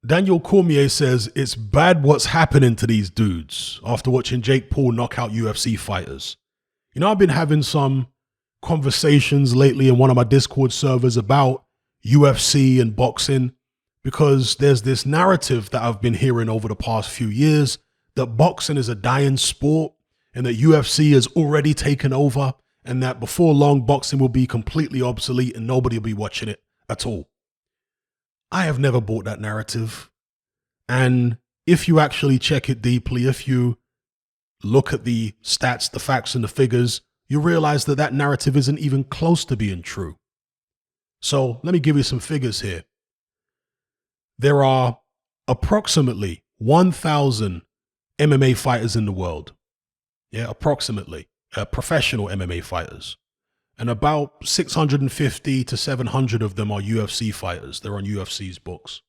Daniel Cormier says it's bad what's happening to these dudes after watching Jake Paul knock out UFC fighters. You know, I've been having some conversations lately in one of my Discord servers about UFC and boxing because there's this narrative that I've been hearing over the past few years that boxing is a dying sport and that UFC has already taken over and that before long boxing will be completely obsolete and nobody will be watching it at all. I have never bought that narrative. And if you actually check it deeply, if you look at the stats, the facts and the figures, you realize that that narrative isn't even close to being true. So let me give you some figures here. There are approximately 1,000 MMA fighters in the world. Yeah, approximately. Professional MMA fighters. And about 650 to 700 of them are UFC fighters. They're on UFC's books.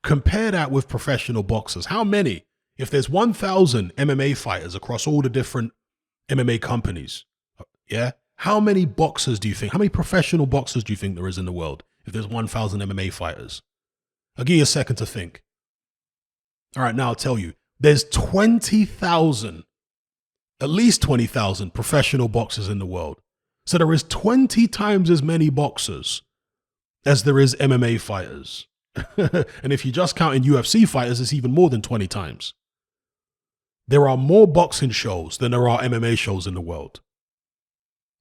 Compare that with professional boxers. How many? If there's 1,000 MMA fighters across all the different MMA companies, yeah? How many boxers do you think, how many professional boxers do you think there is in the world if there's 1,000 MMA fighters? I'll give you a second to think. All right, now I'll tell you. There's 20,000, at least 20,000 professional boxers in the world. So there is 20 times as many boxers as there is MMA fighters. And if you just count in UFC fighters, it's even more than 20 times. There are more boxing shows than there are MMA shows in the world.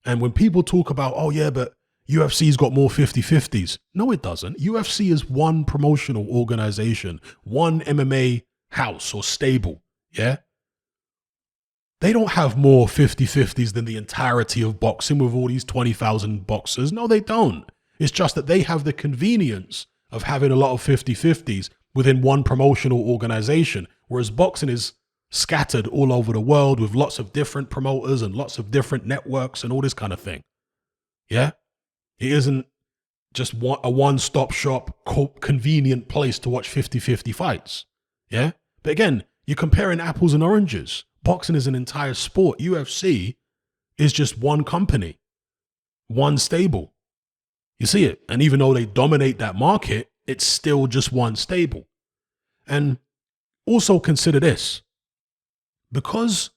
And when people talk about, oh yeah, but UFC's got more 50-50s. No, it doesn't. UFC is one promotional organization, one MMA house or stable. Yeah. They don't have more 50-50s than the entirety of boxing with all these 20,000 boxers. No, they don't. It's just that they have the convenience of having a lot of 50-50s within one promotional organization, whereas boxing is scattered all over the world with lots of different promoters and lots of different networks and all this kind of thing. Yeah? It isn't just a one-stop shop, convenient place to watch 50-50 fights. Yeah? But again, you're comparing apples and oranges. Boxing is an entire sport. UFC is just one company, one stable. You see it? And even though they dominate that market, it's still just one stable. And also consider this. Because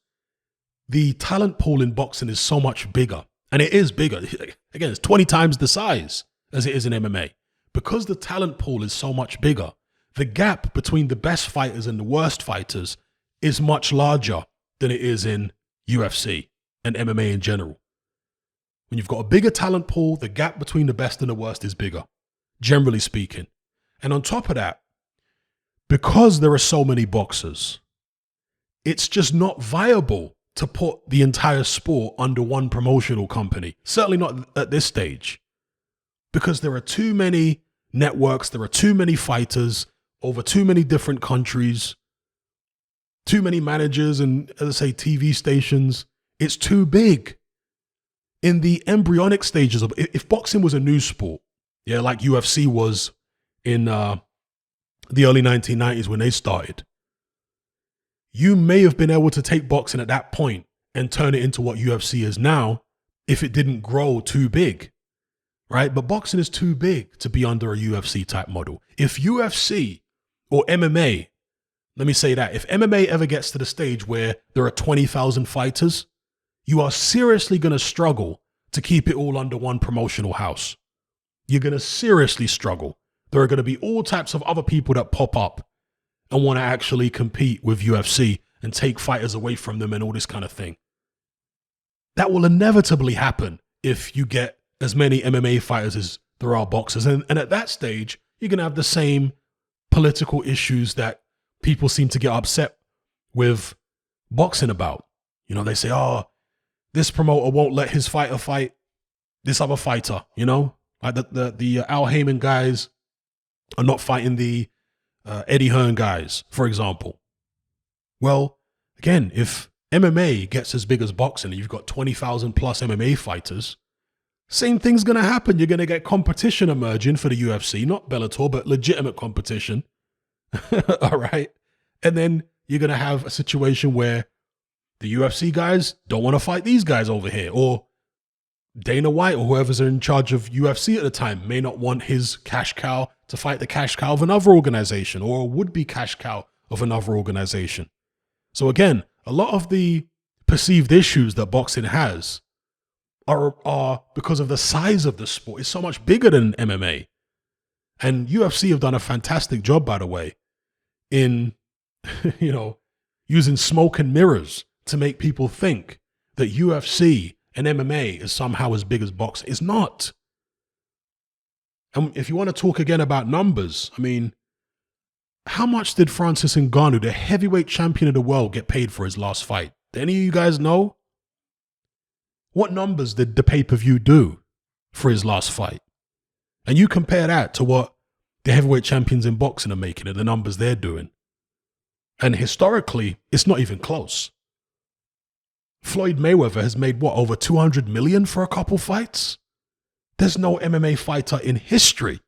the talent pool in boxing is so much bigger, and it is bigger. Again, it's 20 times the size as it is in MMA. Because the talent pool is so much bigger, the gap between the best fighters and the worst fighters is much larger than it is in UFC and MMA in general. When you've got a bigger talent pool, the gap between the best and the worst is bigger, generally speaking. And on top of that, because there are so many boxers, it's just not viable to put the entire sport under one promotional company. Certainly not at this stage. Because there are too many networks, there are too many fighters over too many different countries, too many managers and, as I say, TV stations. It's too big. In the embryonic stages of, if boxing was a new sport, yeah, like UFC was in the early 1990s when they started, you may have been able to take boxing at that point and turn it into what UFC is now if it didn't grow too big, right? But boxing is too big to be under a UFC type model. If UFC or MMA, let me say that, if MMA ever gets to the stage where there are 20,000 fighters, you are seriously going to struggle to keep it all under one promotional house. You're going to seriously struggle. There are going to be all types of other people that pop up and want to actually compete with UFC and take fighters away from them and all this kind of thing. That will inevitably happen if you get as many MMA fighters as there are boxers. And at that stage, you're going to have the same political issues that people seem to get upset with boxing about. You know, they say, oh, this promoter won't let his fighter fight this other fighter, you know? Like the Al Heyman guys are not fighting the Eddie Hearn guys, for example. Well, again, if MMA gets as big as boxing and you've got 20,000 plus MMA fighters, same thing's going to happen. You're going to get competition emerging for the UFC, not Bellator, but legitimate competition. All right. And then you're going to have a situation where the UFC guys don't want to fight these guys over here, or Dana White or whoever's in charge of UFC at the time may not want his cash cow to fight the cash cow of another organization or a would-be cash cow of another organization. So again, a lot of the perceived issues that boxing has are because of the size of the sport. It's so much bigger than MMA. And UFC have done a fantastic job, by the way, in, using smoke and mirrors to make people think that UFC and MMA is somehow as big as boxing. It's not. And if you want to talk again about numbers, I mean, how much did Francis Ngannou, the heavyweight champion of the world, get paid for his last fight? Do any of you guys know? What numbers did the pay-per-view do for his last fight? And you compare that to what the heavyweight champions in boxing are making and the numbers they're doing. And historically, it's not even close. Floyd Mayweather has made, over 200 million for a couple fights? There's no MMA fighter in history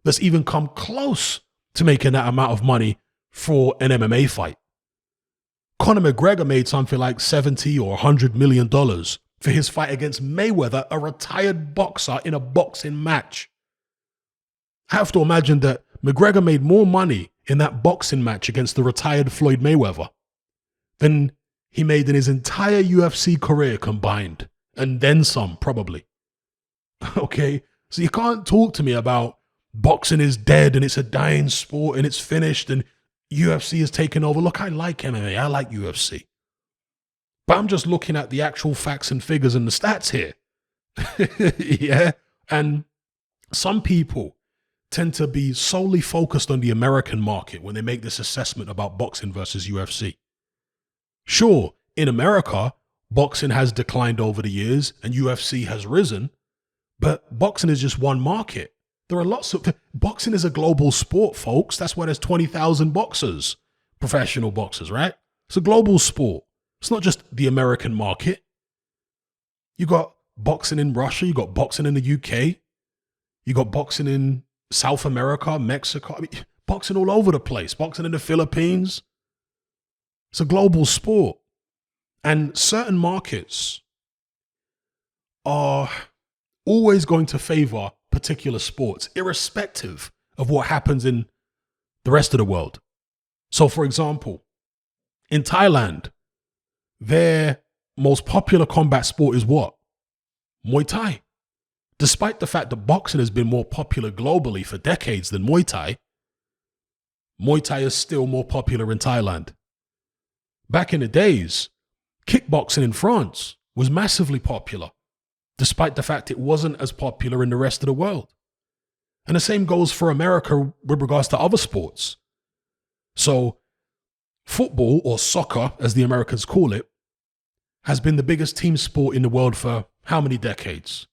that's even come close to making that amount of money for an MMA fight. Conor McGregor made something like $70 or $100 million for his fight against Mayweather, a retired boxer, in a boxing match. I have to imagine that McGregor made more money in that boxing match against the retired Floyd Mayweather than he made in his entire UFC career combined, and then some, probably. Okay? So you can't talk to me about boxing is dead and it's a dying sport and it's finished and UFC is taken over. Look, I like MMA. I like UFC. But I'm just looking at the actual facts and figures and the stats here. Yeah? And some people tend to be solely focused on the American market when they make this assessment about boxing versus UFC. Sure, in America, boxing has declined over the years and UFC has risen, but boxing is just one market. There are lots of... Boxing is a global sport, folks. That's why there's 20,000 boxers, professional boxers, right? It's a global sport. It's not just the American market. You got boxing in Russia, you got boxing in the UK, you got boxing in South America, Mexico, boxing all over the place, boxing in the Philippines. It's a global sport. And certain markets are always going to favor particular sports, irrespective of what happens in the rest of the world. So, for example, in Thailand, their most popular combat sport is what? Muay Thai. Despite the fact that boxing has been more popular globally for decades than Muay Thai is still more popular in Thailand. Back in the days, kickboxing in France was massively popular, despite the fact it wasn't as popular in the rest of the world. And the same goes for America with regards to other sports. So, football, or soccer, as the Americans call it, has been the biggest team sport in the world for how many decades?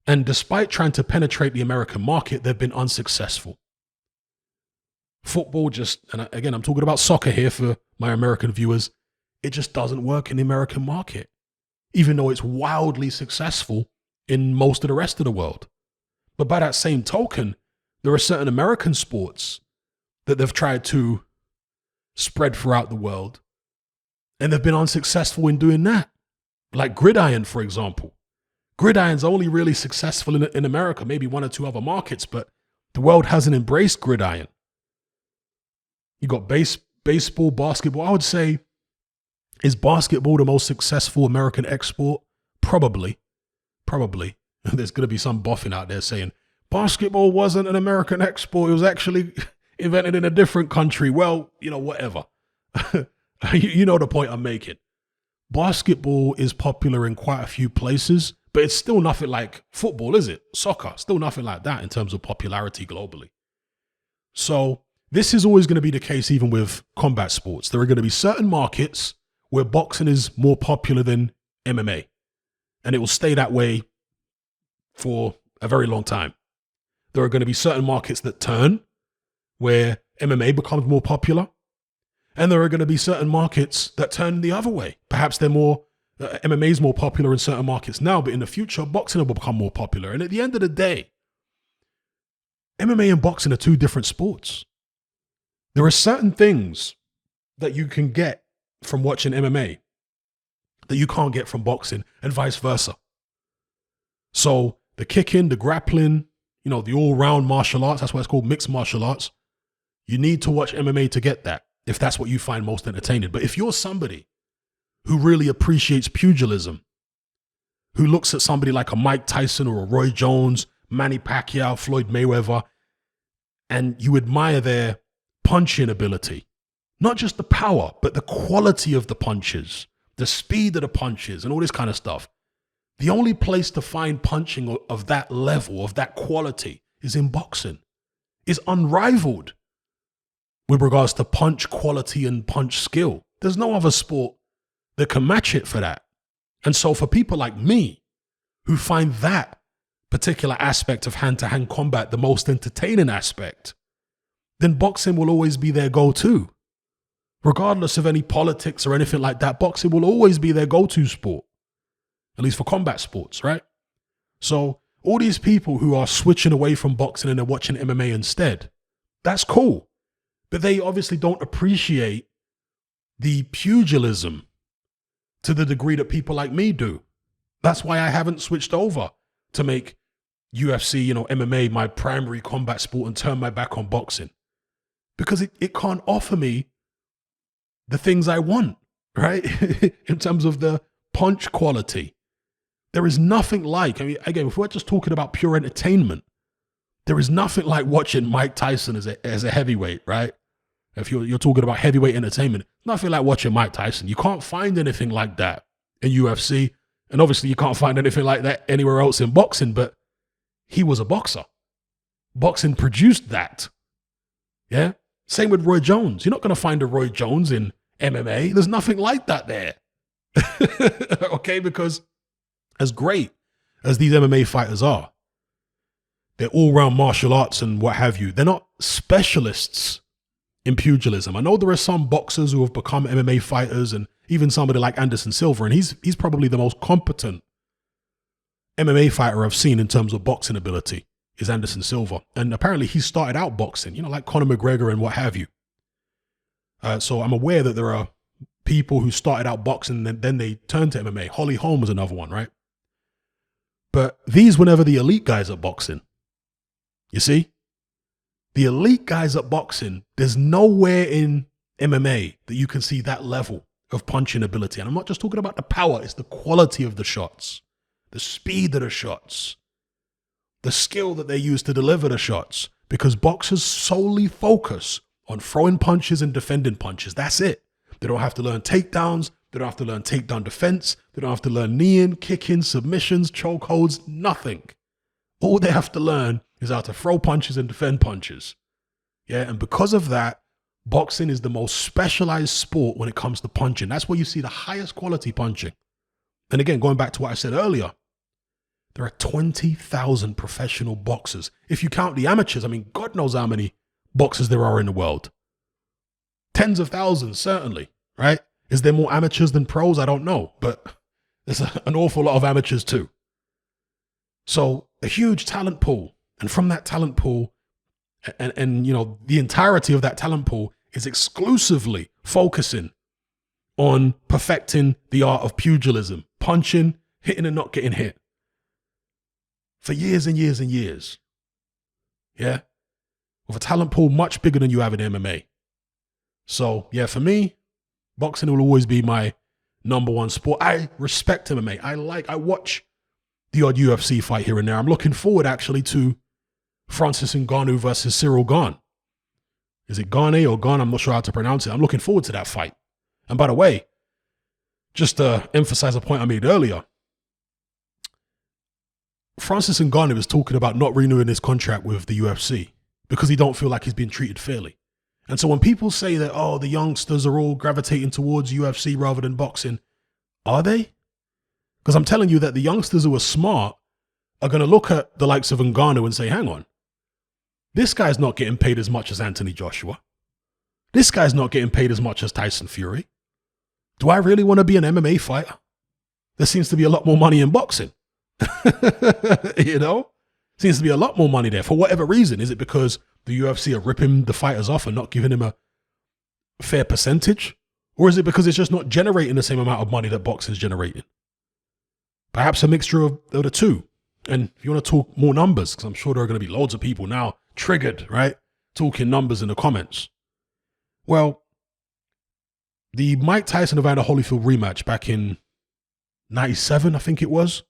And despite trying to penetrate the American market, they've been unsuccessful. Football and again, I'm talking about soccer here for my American viewers, it just doesn't work in the American market, even though it's wildly successful in most of the rest of the world. But by that same token, there are certain American sports that they've tried to spread throughout the world, and they've been unsuccessful in doing that. Like gridiron, for example. Gridiron's only really successful in America, maybe one or two other markets, but the world hasn't embraced gridiron. You got baseball, basketball. I would say, is basketball the most successful American export? Probably. There's going to be some boffin out there saying, basketball wasn't an American export. It was actually invented in a different country. Well, whatever. You know the point I'm making. Basketball is popular in quite a few places, but it's still nothing like football, is it? Soccer, still nothing like that in terms of popularity globally. So this is always going to be the case even with combat sports. There are going to be certain markets where boxing is more popular than MMA, and it will stay that way for a very long time. There are going to be certain markets that turn where MMA becomes more popular, and there are going to be certain markets that turn the other way. Perhaps MMA is more popular in certain markets now, but in the future, boxing will become more popular. And at the end of the day, MMA and boxing are two different sports. There are certain things that you can get from watching MMA that you can't get from boxing, and vice versa. So the kicking, the grappling, the all-round martial arts, that's why it's called mixed martial arts. You need to watch MMA to get that, if that's what you find most entertaining. But if you're somebody who really appreciates pugilism, who looks at somebody like a Mike Tyson or a Roy Jones, Manny Pacquiao, Floyd Mayweather, and you admire their punching ability, not just the power, but the quality of the punches, the speed of the punches, and all this kind of stuff. The only place to find punching of that level, of that quality, is in boxing. It's unrivaled with regards to punch quality and punch skill. There's no other sport that can match it for that. And so for people like me, who find that particular aspect of hand-to-hand combat the most entertaining aspect, then boxing will always be their go-to. Regardless of any politics or anything like that, boxing will always be their go-to sport. At least for combat sports, right? So all these people who are switching away from boxing and they're watching MMA instead, that's cool. But they obviously don't appreciate the pugilism to the degree that people like me do. That's why I haven't switched over to make UFC, MMA my primary combat sport and turn my back on boxing. Because it can't offer me the things I want, right? In terms of the punch quality. There is nothing like, again, if we're just talking about pure entertainment, there is nothing like watching Mike Tyson as a heavyweight, right? If you're talking about heavyweight entertainment, nothing like watching Mike Tyson. You can't find anything like that in UFC. And obviously you can't find anything like that anywhere else in boxing, but he was a boxer. Boxing produced that. Yeah? Same with Roy Jones. You're not going to find a Roy Jones in MMA. There's nothing like that there. Okay? Because as great as these MMA fighters are, they're all-round martial arts and what have you. They're not specialists in pugilism. I know there are some boxers who have become MMA fighters, and even somebody like Anderson Silva, and he's probably the most competent MMA fighter I've seen in terms of boxing ability, is Anderson Silva. And apparently he started out boxing, like Conor McGregor and what have you. So I'm aware that there are people who started out boxing and then they turned to MMA. Holly Holm was another one, right? But these were never the elite guys at boxing. You see? The elite guys at boxing, there's nowhere in MMA that you can see that level of punching ability. And I'm not just talking about the power, it's the quality of the shots, the speed of the shots, the skill that they use to deliver the shots, because boxers solely focus on throwing punches and defending punches. That's it. They don't have to learn takedowns. They don't have to learn takedown defense. They don't have to learn kneeing, kicking, submissions, chokeholds, nothing. All they have to learn is how to throw punches and defend punches. Yeah, and because of that, boxing is the most specialized sport when it comes to punching. That's where you see the highest quality punching. And again, going back to what I said earlier, there are 20,000 professional boxers. If you count the amateurs, God knows how many boxers there are in the world. Tens of thousands, certainly, right? Is there more amateurs than pros? I don't know, but there's an awful lot of amateurs too. So a huge talent pool. And from that talent pool, and the entirety of that talent pool is exclusively focusing on perfecting the art of pugilism, punching, hitting and not getting hit. For years and years and years. Yeah? With a talent pool much bigger than you have in MMA. So, yeah, for me, boxing will always be my number one sport. I respect MMA. I watch the odd UFC fight here and there. I'm looking forward, actually, to Francis Ngannou versus Cyril Gane. Is it Gane or Gane? I'm not sure how to pronounce it. I'm looking forward to that fight. And by the way, just to emphasize a point I made earlier, Francis Ngannou is talking about not renewing his contract with the UFC because he don't feel like he's being treated fairly. And so when people say that, oh, the youngsters are all gravitating towards UFC rather than boxing, are they? Because I'm telling you that the youngsters who are smart are going to look at the likes of Ngannou and say, hang on, this guy's not getting paid as much as Anthony Joshua. This guy's not getting paid as much as Tyson Fury. Do I really want to be an MMA fighter? There seems to be a lot more money in boxing. Seems to be a lot more money there. For whatever reason, is it because the UFC are ripping the fighters off and not giving him a fair percentage? Or is it because it's just not generating the same amount of money that boxing's generating? Perhaps a mixture of the two. And if you want to talk more numbers, because I'm sure there are going to be loads of people now triggered, right? Talking numbers in the comments. Well, the Mike Tyson Evander Holyfield rematch back in 97, I think it was.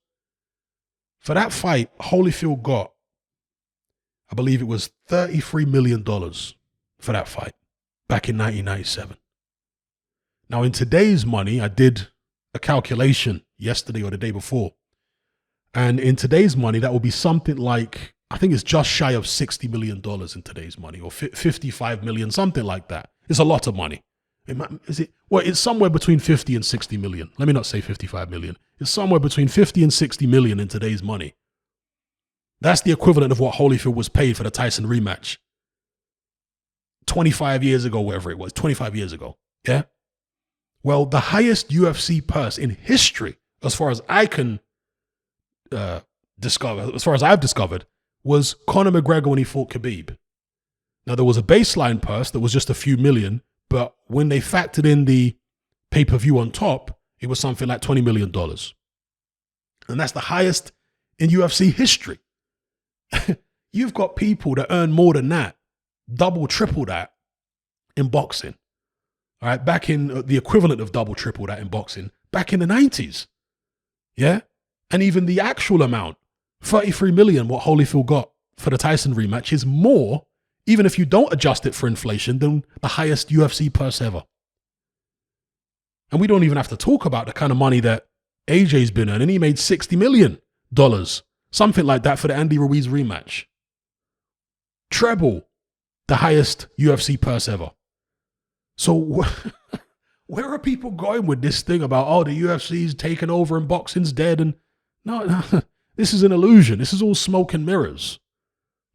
For that fight, Holyfield got, I believe it was $33 million for that fight back in 1997. Now, in today's money, I did a calculation yesterday or the day before. And in today's money, that will be something like, I think it's just shy of $60 million in today's money, or 55 million, something like that. It's a lot of money. Is it? Well, it's somewhere between 50 and 60 million. Let me not say 55 million. It's somewhere between 50 and 60 million in today's money. That's the equivalent of what Holyfield was paid for the Tyson rematch 25 years ago, whatever it was, 25 years ago. Yeah. Well, the highest UFC purse in history, as far as I can discover, as far as I've discovered, was Conor McGregor when he fought Khabib. Now, there was a baseline purse that was just a few million, but when they factored in the pay-per-view on top, it was something like $20 million. And that's the highest in UFC history. You've got people that earn more than that, double, triple that in boxing. All right, back in the equivalent of double, triple that in boxing, back in the 90s. Yeah? And even the actual amount, 33 million, what Holyfield got for the Tyson rematch is more, even if you don't adjust it for inflation, than the highest UFC purse ever. And we don't even have to talk about the kind of money that AJ's been earning. He made $60 million, something like that for the Andy Ruiz rematch. Treble the highest UFC purse ever. So where are people going with this thing about, oh, the UFC's taken over and boxing's dead? And no, this is an illusion. This is all smoke and mirrors.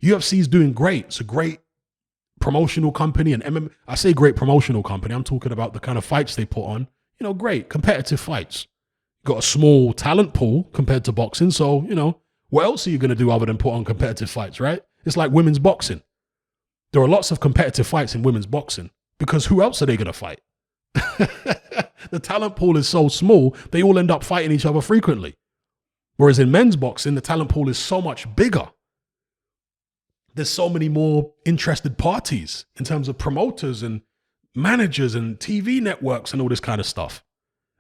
UFC's doing great. It's a great promotional company. And I say great promotional company. I'm talking about the kind of fights they put on. You know, great competitive fights. Got a small talent pool compared to boxing. So, you know, what else are you going to do other than put on competitive fights, right? It's like women's boxing. There are lots of competitive fights in women's boxing because who else are they going to fight? The talent pool is so small, they all end up fighting each other frequently. Whereas in men's boxing, the talent pool is so much bigger. There's so many more interested parties in terms of promoters and managers and TV networks and all this kind of stuff.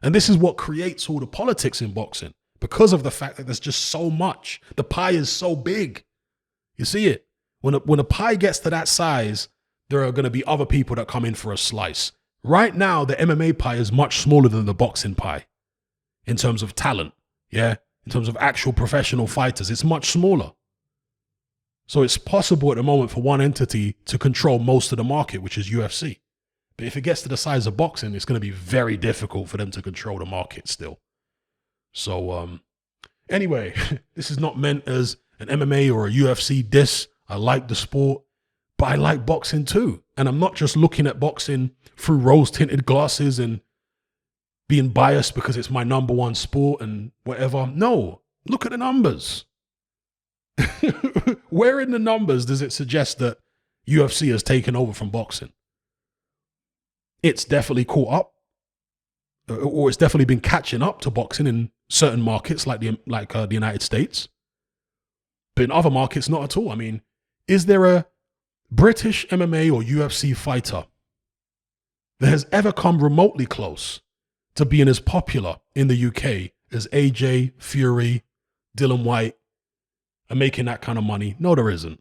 And this is what creates all the politics in boxing because of the fact that there's just so much. The pie is so big. You see it? When a pie gets to that size, there are going to be other people that come in for a slice. Right now, the MMA pie is much smaller than the boxing pie in terms of talent. Yeah. In terms of actual professional fighters, it's much smaller. So it's possible at the moment for one entity to control most of the market, which is UFC. But if it gets to the size of boxing, it's going to be very difficult for them to control the market still. So anyway, this is not meant as an MMA or a UFC diss. I like the sport, but I like boxing too. And I'm not just looking at boxing through rose-tinted glasses and being biased because it's my number one sport and whatever. No, look at the numbers. Where in the numbers does it suggest that UFC has taken over from boxing? It's definitely caught up, or it's definitely been catching up to boxing in certain markets like the United States. But in other markets, not at all. I mean, is there a British MMA or UFC fighter that has ever come remotely close to being as popular in the UK as AJ, Fury, Dylan White, and making that kind of money? No, there isn't.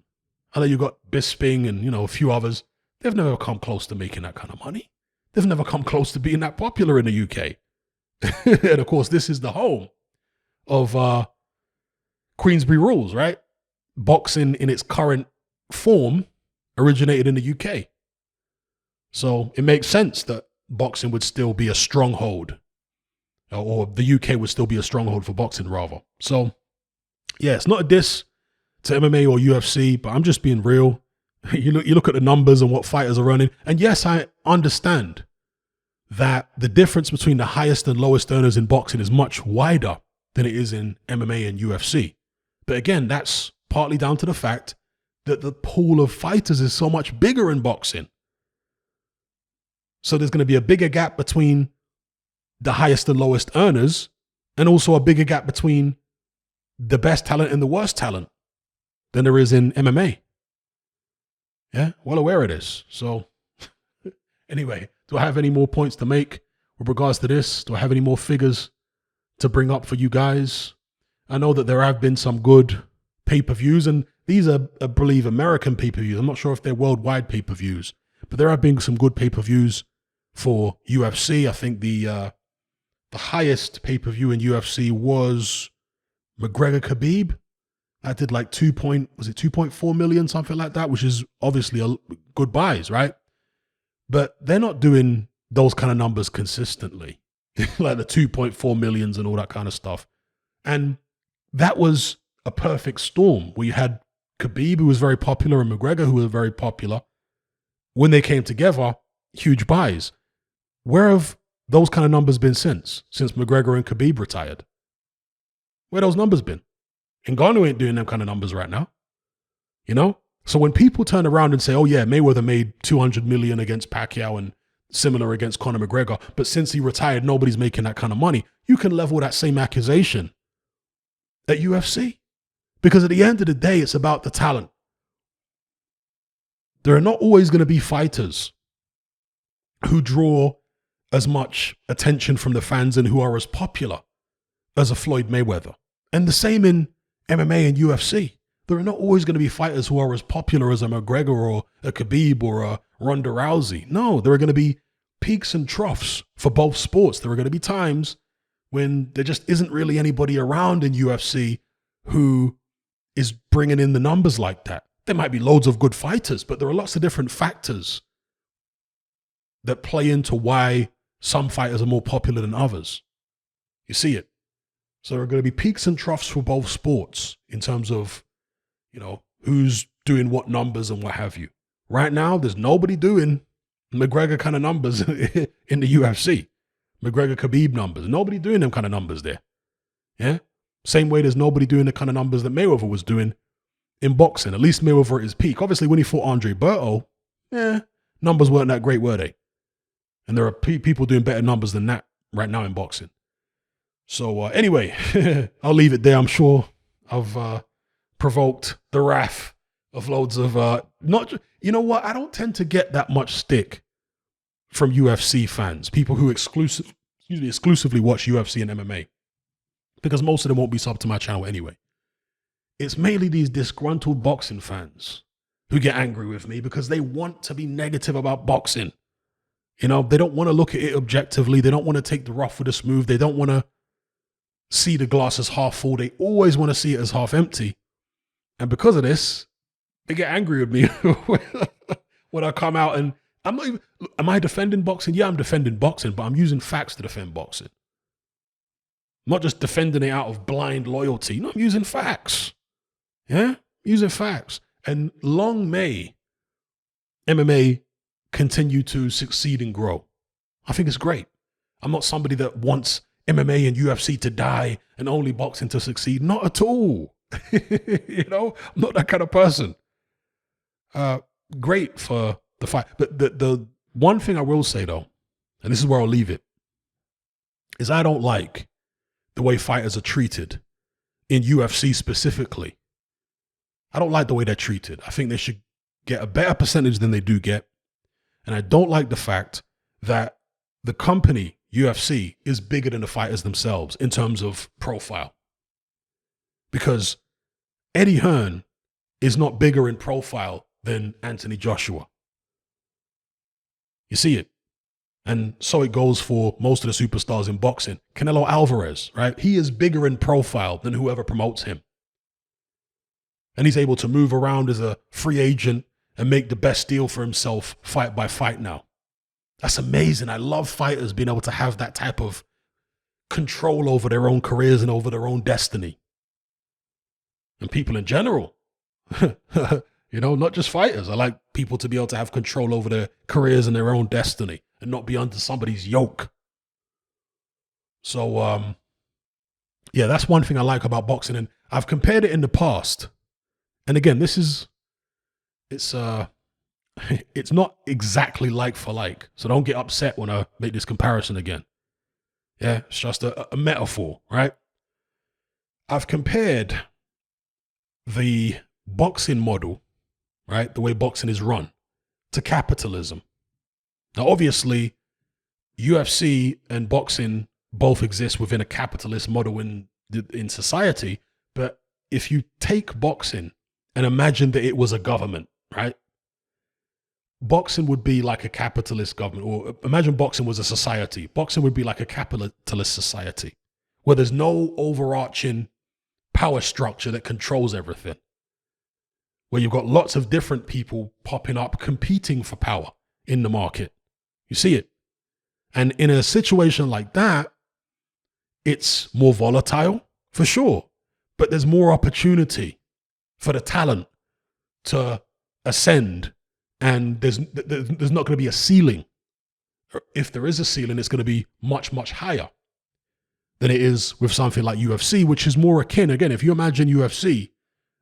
And then you've got Bisping and, you know, a few others. They've never come close to making that kind of money. They've never come close to being that popular in the UK. And of course, this is the home of Queensberry Rules, right? Boxing in its current form originated in the UK. So it makes sense that boxing would still be a stronghold, or the UK would still be a stronghold for boxing rather. So yeah, it's not a diss to MMA or UFC, but I'm just being real. You look at the numbers and what fighters are running. And yes, I understand that the difference between the highest and lowest earners in boxing is much wider than it is in MMA and UFC. But again, that's partly down to the fact that the pool of fighters is so much bigger in boxing. So there's going to be a bigger gap between the highest and lowest earners, and also a bigger gap between the best talent and the worst talent than there is in MMA. Yeah, well aware of this. So anyway, do I have any more points to make with regards to this? Do I have any more figures to bring up for you guys? I know that there have been some good pay-per-views, and these are, I believe, American pay-per-views. I'm not sure if they're worldwide pay-per-views, but there have been some good pay-per-views for UFC. I think the highest pay-per-view in UFC was McGregor Khabib. That did like 2.4 million, something like that, which is obviously a good buys, right? But they're not doing those kind of numbers consistently, like the 2.4 millions and all that kind of stuff. And that was a perfect storm where you had Khabib, who was very popular, and McGregor, who was very popular. When they came together, huge buys. Where have those kind of numbers been since McGregor and Khabib retired? Where those numbers been? Ngannou ain't doing them kind of numbers right now. You know? So when people turn around and say, oh yeah, Mayweather made 200 million against Pacquiao and similar against Conor McGregor, but since he retired, nobody's making that kind of money, you can level that same accusation at UFC. Because at the end of the day, it's about the talent. There are not always going to be fighters who draw as much attention from the fans and who are as popular as a Floyd Mayweather. And the same in MMA and UFC. There are not always going to be fighters who are as popular as a McGregor or a Khabib or a Ronda Rousey. No, there are going to be peaks and troughs for both sports. There are going to be times when there just isn't really anybody around in UFC who is bringing in the numbers like that. There might be loads of good fighters, but there are lots of different factors that play into why some fighters are more popular than others. You see it. So there are going to be peaks and troughs for both sports in terms of, you know, who's doing what numbers and what have you. Right now, there's nobody doing McGregor kind of numbers in the UFC. McGregor Khabib numbers. Nobody doing them kind of numbers there. Yeah? Same way there's nobody doing the kind of numbers that Mayweather was doing in boxing. At least Mayweather at his peak. Obviously, when he fought Andre Berto, numbers weren't that great, were they? And there are people doing better numbers than that right now in boxing. So anyway, I'll leave it there. I'm sure I've provoked the wrath of loads of you know what? I don't tend to get that much stick from UFC fans, people who exclusively watch UFC and MMA, because most of them won't be subbed to my channel anyway. It's mainly these disgruntled boxing fans who get angry with me because they want to be negative about boxing. You know, they don't want to look at it objectively. They don't want to take the rough with the smooth. They don't want to see the glass as half full. They always want to see it as half empty. And because of this, they get angry with me when I come out and I'm not even, am I defending boxing? Yeah, I'm defending boxing, but I'm using facts to defend boxing. I'm not just defending it out of blind loyalty. No, I'm using facts. Yeah, using facts. And long may MMA continue to succeed and grow. I think it's great. I'm not somebody that wants MMA and UFC to die and only boxing to succeed. Not at all. You know, I'm not that kind of person. Great for the fight. But the one thing I will say though, and this is where I'll leave it, is I don't like the way fighters are treated in UFC specifically. I don't like the way they're treated. I think they should get a better percentage than they do get. And I don't like the fact that the company, UFC, is bigger than the fighters themselves in terms of profile. Because Eddie Hearn is not bigger in profile than Anthony Joshua. You see it. And so it goes for most of the superstars in boxing. Canelo Alvarez, right? He is bigger in profile than whoever promotes him. And he's able to move around as a free agent and make the best deal for himself fight by fight now. That's amazing. I love fighters being able to have that type of control over their own careers and over their own destiny. And people in general, you know, not just fighters. I like people to be able to have control over their careers and their own destiny and not be under somebody's yoke. So, yeah, that's one thing I like about boxing. And I've compared it in the past. And again, it's not exactly like for like. So don't get upset when I make this comparison again. Yeah, it's just a metaphor, right? I've compared the boxing model, right, the way boxing is run, to capitalism. Now, obviously, UFC and boxing both exist within a capitalist model in society, but if you take boxing and imagine that it was a government, right? Boxing would be like a capitalist government, or imagine boxing was a society. Boxing would be like a capitalist society where there's no overarching power structure that controls everything, where you've got lots of different people popping up competing for power in the market. You see it. And in a situation like that, it's more volatile for sure, but there's more opportunity for the talent to ascend, and there's not going to be a ceiling. If there is a ceiling, it's going to be much, much higher than it is with something like UFC, which is more akin. Again, if you imagine UFC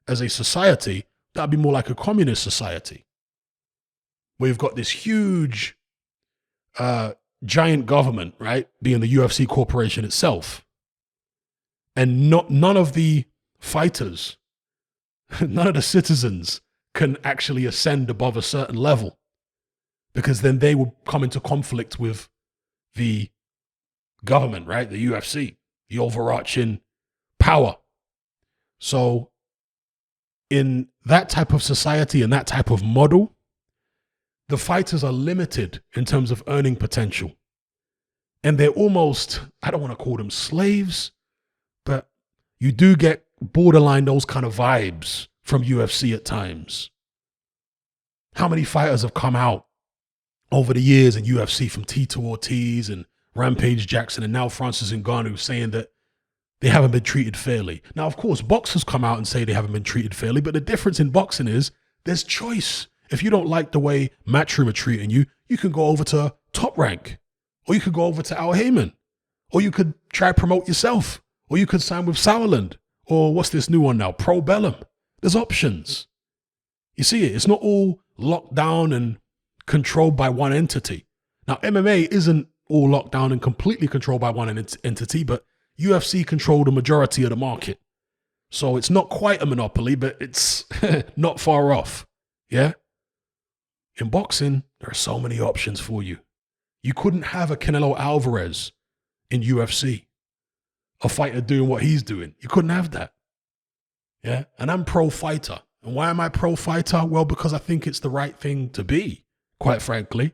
as a society, that'd be more like a communist society, where you've got this huge, giant government, right, being the UFC corporation itself, and none of the fighters, none of the citizens can actually ascend above a certain level, because then they will come into conflict with the government, right? The UFC, the overarching power. So in that type of society and that type of model, the fighters are limited in terms of earning potential. And they're almost, I don't want to call them slaves, but you do get borderline those kind of vibes from UFC at times. How many fighters have come out over the years in UFC, from Tito Ortiz and Rampage Jackson and now Francis Ngannou, saying that they haven't been treated fairly. Now, of course, boxers come out and say they haven't been treated fairly, but the difference in boxing is there's choice. If you don't like the way Matchroom are treating you, you can go over to Top Rank, or you could go over to Al Heyman, or you could try to promote yourself, or you could sign with Sauerland, or what's this new one now, Pro Bellum. There's options. You see it. It's not all locked down and controlled by one entity. Now, MMA isn't all locked down and completely controlled by one entity, but UFC control the majority of the market. So it's not quite a monopoly, but it's not far off. Yeah? In boxing, there are so many options for you. You couldn't have a Canelo Alvarez in UFC, a fighter doing what he's doing. You couldn't have that. Yeah? And I'm pro fighter. And why am I pro fighter? Well, because I think it's the right thing to be, quite frankly.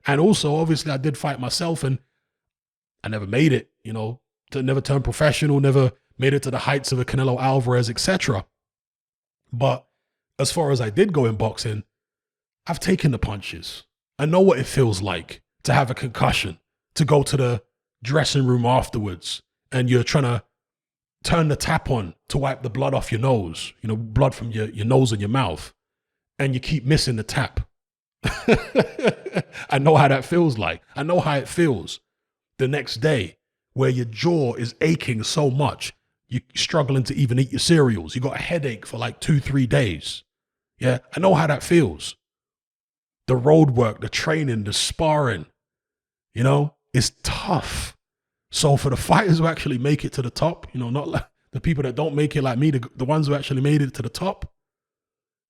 And also, obviously, I did fight myself, and I never made it, never turned professional, never made it to the heights of a Canelo Alvarez, etc. But as far as I did go in boxing, I've taken the punches. I know what it feels like to have a concussion, to go to the dressing room afterwards, and you're trying to turn the tap on to wipe the blood off your nose, blood from your nose and your mouth, and you keep missing the tap. I know how that feels like. I know how it feels the next day, where your jaw is aching so much, you're struggling to even eat your cereals. You got a headache for like 2-3 days. Yeah, I know how that feels. The road work, the training, the sparring, it's tough. So for the fighters who actually make it to the top, not like the people that don't make it like me, the ones who actually made it to the top,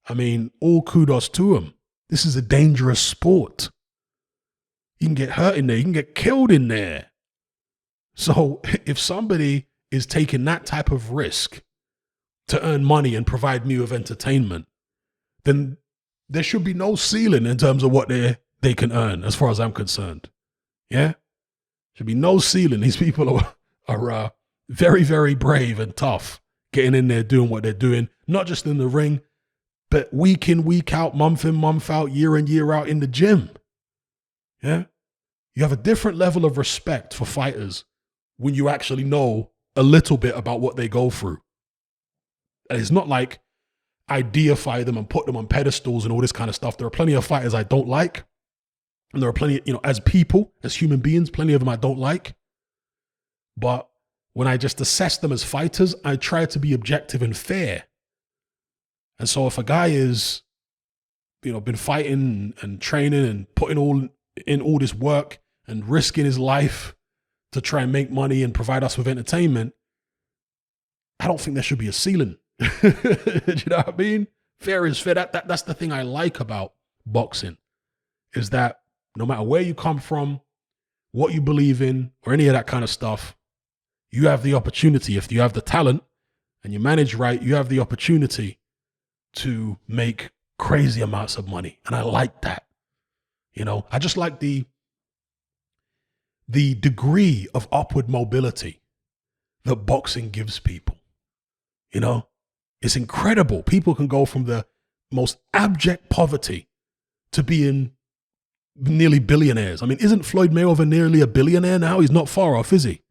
I mean, all kudos to them. This is a dangerous sport. You can get hurt in there. You can get killed in there. So if somebody is taking that type of risk to earn money and provide me with entertainment, then there should be no ceiling in terms of what they can earn, as far as I'm concerned. Yeah? Should be no ceiling. These people are very, very brave and tough, getting in there, doing what they're doing, not just in the ring, but week in, week out, month in, month out, year in, year out in the gym. Yeah? You have a different level of respect for fighters when you actually know a little bit about what they go through. And it's not like I deify them and put them on pedestals and all this kind of stuff. There are plenty of fighters I don't like. And there are plenty, as people, as human beings, plenty of them I don't like. But when I just assess them as fighters, I try to be objective and fair. And so if a guy is, been fighting and training and putting in all this work and risking his life to try and make money and provide us with entertainment, I don't think there should be a ceiling. Do you know what I mean? Fair is fair. That's the thing I like about boxing, is that no matter where you come from, what you believe in, or any of that kind of stuff, you have the opportunity. If you have the talent and you manage right, you have the opportunity to make crazy amounts of money. And I like that. You know, I just like the degree of upward mobility that boxing gives people. You know, it's incredible. People can go from the most abject poverty to being nearly billionaires. I mean, isn't Floyd Mayweather nearly a billionaire now? He's not far off, is he?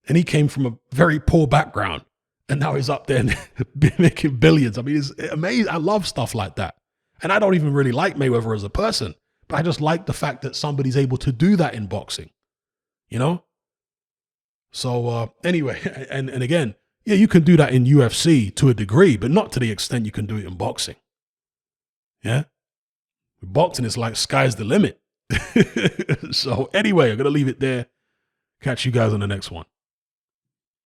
And he came from a very poor background, and now he's up there making billions. I mean, it's amazing. I love stuff like that. And I don't even really like Mayweather as a person, but I just like the fact that somebody's able to do that in boxing, you know? So anyway, and again, yeah, you can do that in UFC to a degree, but not to the extent you can do it in boxing. Yeah? Boxing is like sky's the limit. So anyway, I'm going to leave it there. Catch you guys on the next one.